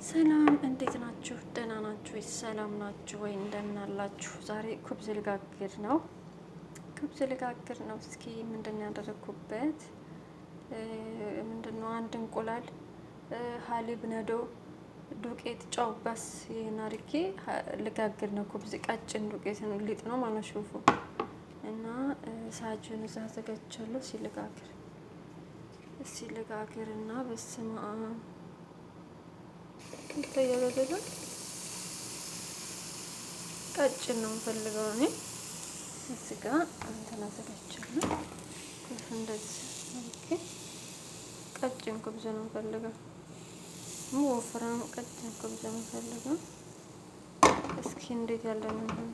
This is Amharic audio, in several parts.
ሰላም እንዴት ናችሁ? ደህና ናችሁ ወይ? ሰላም ናችሁ ወይ? እንደምን አላችሁ? ዛሬ ኩብዝ ልጋግር ነው። እስኪ ምንድን ነው ያደረኩበት? ምንድነው አንድ እንቁላል፣ ሀሊብ፣ ነዶ፣ ዱቄት፣ ጨው፣ በስ ይሄን አድርጌ ልጋግር ነው። ኩብዝ ቀጭን ዱቄት ነው፣ ሊጥ ነው ማለት ሹፉ እና ሳጅን እዛ አዘጋጅቻለሁ። ሲልጋግር እና በስመ አብ ይታያል አይደል? ቀጭን ነው የምፈልገው እኔ። እዚህ ጋር እንትን አዘጋጅቻለሁ። ኩፍ እንደዚህ ኦኬ። ቀጭን ኩብዝ ነው የምፈልገው፣ ወፍራም ቀጭን ኩብዝ ነው የምፈልገው። እስኪ እንዴት ያለ ነው?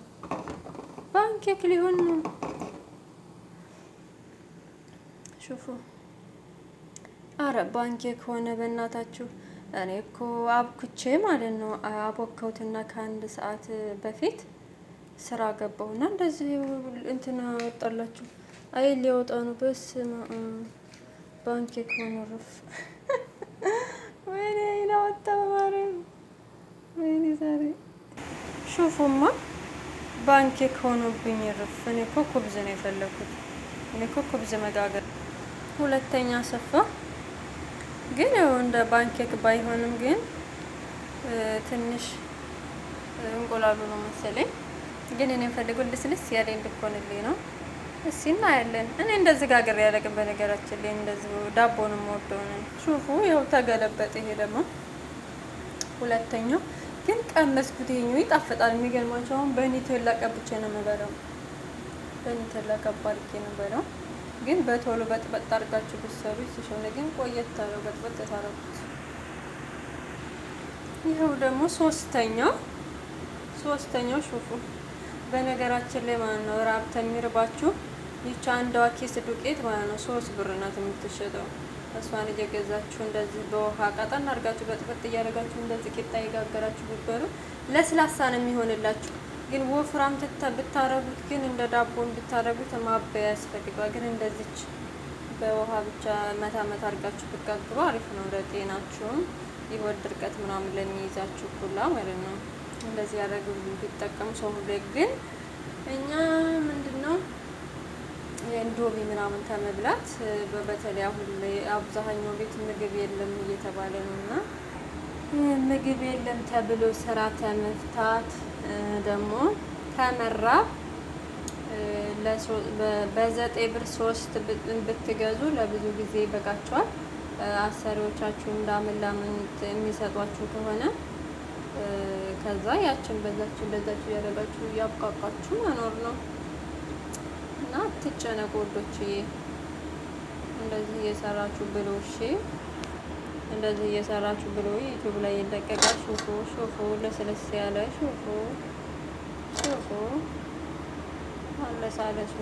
ፓንኬክ ሊሆን ነው። ሹፉ። አረ ፓንኬክ ሆነ በእናታችሁ። እኔ እኮ አብኩቼ ማለት ነው አቦካሁትና ከአንድ ሰዓት በፊት ስራ ገባሁና እንደዚህ እንትና ወጣላችሁ። አይ ሊወጣ ነው። በስመ አብ ፓንኬክ ሆነ ረፍ። ወይኔ ይላወጣ ማረም። ወይኔ ዛሬ ሹፉማ ፓንኬክ ሆኖብኝ ረፍ። እኔ እኮ ኩብዝ ነው የፈለኩት። እኔ እኮ ኩብዝ መጋገር ሁለተኛ ሰፋ ግን ያው እንደ ፓንኬክ ባይሆንም ግን ትንሽ እንቁላሉ ነው መሰለኝ። ግን እኔ የምፈልገው ልስልስ ያለ እንድኮንልኝ ነው። እስኪ እናያለን። እኔ እንደዚህ ጋግሬ ያለቅም በነገራችን ላይ እንደዚህ ዳቦ ነው የምወደው ነው። ሹፉ ያው ተገለበጠ። ይሄ ደግሞ ሁለተኛው ግን ቀመስኩት። ይሄኛው ይጣፍጣል። የሚገርማቸው አሁን በኒቴላ ቀብቼ ነው የምበላው። በኒቴላ ቀብ አድርጌ ነው የምበላው። ግን በቶሎ በጥበጥ አድርጋችሁ ብትሰሩ ሲሆን ግን ቆየት ታለው በጥበጥ ታረጉት። ይሄው ደግሞ ሶስተኛው ሹፉ። በነገራችን ላይ ማለት ነው ራብ የሚርባችሁ ይቻ አንዷ ኪስ ዱቄት ማለት ነው 3 ብር ናት የምትሸጠው። እሷን እየገዛችሁ እንደዚህ በውሃ ቀጠን አድርጋችሁ በጥበጥ እያደረጋችሁ እንደዚህ ቂጣ እየጋገራችሁ ብትበሉ ለስላሳ ነው የሚሆንላችሁ። ግን ወፍራም ብታረጉት ግን እንደ ዳቦ እንድታረጉት ማበያ ያስፈልጋል። ግን እንደዚች በውሃ ብቻ መታ አድርጋችሁ ብትጋግሩ አሪፍ ነው ለጤናችሁም። የሆድ ድርቀት ምናምን ለሚይዛችሁ ሁላ ማለት ነው እንደዚህ ያደረጉ ቢጠቀሙ ሰው ሁሉ። ግን እኛ ምንድነው የእንዶሚ ምናምን ከመብላት በተለይ አሁን ላይ አብዛኛው ቤት ምግብ የለም እየተባለ ነውና ምግብ የለም ተብሎ ስራ ተመፍታት ደግሞ ከመራብ በ9 ብር 3 ብትገዙ ለብዙ ጊዜ ይበቃችኋል። አሰሪዎቻችሁ እንዳመላምን የሚሰጧችሁ ከሆነ ከዛ ያችን በዛችሁ እንደዛችሁ ያደረጋችሁ እያብቃቃችሁ መኖር ነው እና አትጨነቁ ወዶችዬ። እንደዚህ እየሰራችሁ ብሎ እንደዚህ እየሰራችሁ ብሎ ዩቲዩብ ላይ ይለቀቃል። ሹፉ ለስለስ ያለ ሹፉ አለሳለሱ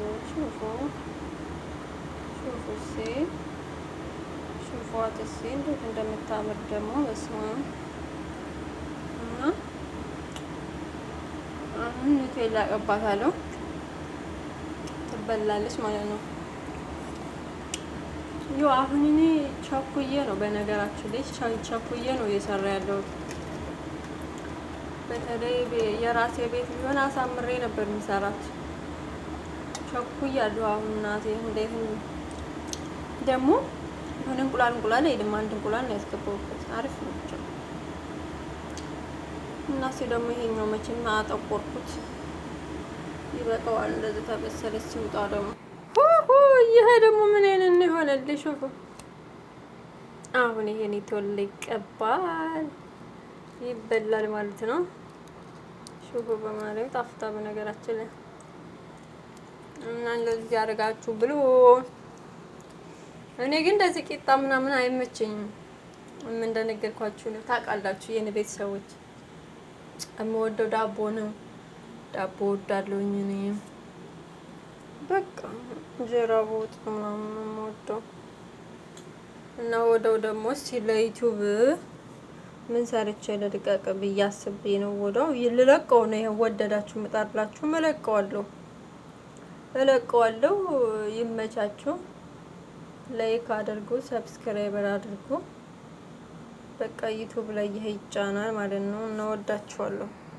ሹፏት እንዴት እንደምታምር ደግሞ በስመ አብ። እና አሁን ኒቴላ ቀባታለሁ ትበላለች ማለት ነው። ያው አሁን እኔ ቸኩዬ ነው በነገራችን ላይ ቸኩዬ ነው እየሰራ ያለሁት። በተለይ የራሴ ቤት ቢሆን አሳምሬ ነበር የሚሰራት። ቸኩያለሁ አሁን እናቴ። እንዴት ደግሞ የሆነ እንቁላል አይደለም አንድ እንቁላል ነው ያስገባሁበት። አሪፍ ነው ብቻ። እና ደግሞ ይሄኛው መቼም አጠቆርኩት ይበቃዋል። እንደዚህ ተበሰለች ሲውጣ ደግሞ ይሄ ደግሞ ምን አይነት ነው የሆነልሽ? ሹፉ አሁን ይሄን ይቶል ይቀባል ይበላል ማለት ነው። ሹፉ በማለት ጣፍጣ በነገራችን ላይ እና እንደዚህ ያደርጋችሁ ብሎ። እኔ ግን እንደዚህ ቂጣ ምናምን አይመቸኝም። እንደነገርኳችሁ ነው ታውቃላችሁ የኔ ቤተሰቦች። የምወደው ዳቦ ነው። ዳቦ ወዳለሁኝ እኔ በቃ እንጀራ በወጥ ምናምን የምወደው እና ወደው ደግሞ እስኪ ለዩቲዩብ ምን ሰርቼ ልልቀቅ ብዬ አስቤ ነው። ወደው ልለቀው ነው። ይሄን ወደዳችሁ ምጣላችሁ እለቀዋለሁ። ይመቻችሁ። ላይክ አድርጉ፣ ሰብስክራይበር አድርጉ። በቃ ዩቱብ ላይ ይሄ ይጫናል ማለት ነው። እናወዳችኋለሁ።